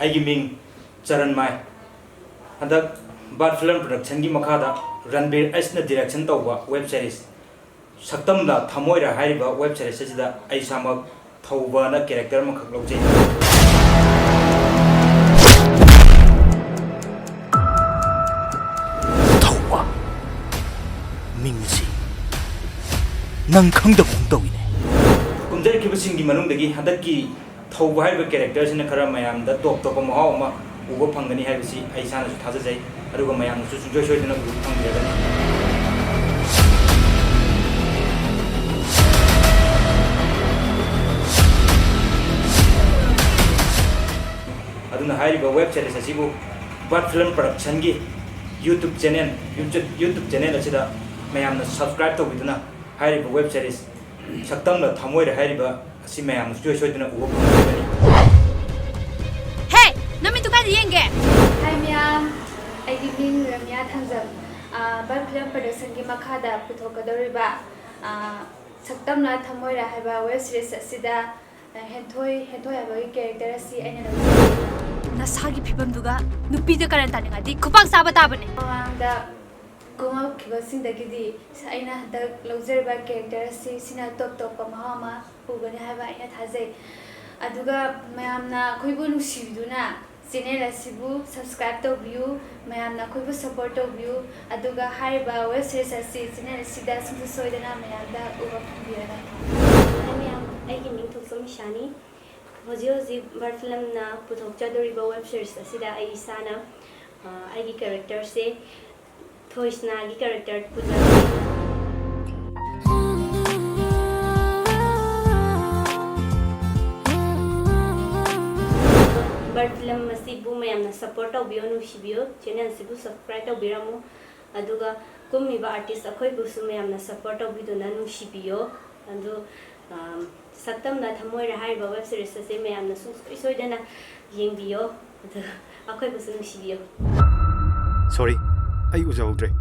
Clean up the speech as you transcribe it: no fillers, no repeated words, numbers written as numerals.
Ming Charan Mai Handak Bad Film Production Gi Makhada Ranbir H na direction tawba web series Saktamla Thamoira hariba web series asida ai samak thauba na character ma khak lawjai thauba mingsi nang khangda khungtawine kumjai kibasinggi manungdagi hadakki thauba hariba character sina khara mayam da top top ma haw ma ugo phangani haibisi ai sana su thajai aduga mayam su joy joy dina ugo phangiragani aduna hariba web series asibu Bad Film Production gi YouTube channel asida mayamna subscribe to biduna hariba web series Saktamla Thamoira hariba asi mayam joy joy dina ugo phangiragani Hey, nami tu kan yenge. Hi Mia, I give Ramiya Thangjam. Bad Film Production gi makhada puthokadoriba Saktamla Thamoira haiba web series asida henthoi haba character asi aina Nasagi pibam duga nupi de karan tani ngadi khupang saba tabane. Awangda goma kibasing dagidi aina da lawzerba character asi sina top mahama pugani haiba aina thajai. Aduga mayamna khoibu nusibiduna channel asibu subscribe to view mayamna khoibu support to view aduga haiba web series asi channel sida sumsu soidana mayamda uba phubirana mayam aigi ming thoksam Ishani hoji Bad Film na puthokchadoriba web series asida ai sana aigi character se thoisna gi character pujai Bad Film masibu mayamna support tawbiyo nusibio channel sibu subscribe tawbiramu aduga kumiba artist akhoi busu mayamna support tawbiduna nusibiyo adu Saktamla Thamoira hariba web series ase mayamna soidana yengbiyo adu akhoi busu nusibiyo sorry ai ujaudre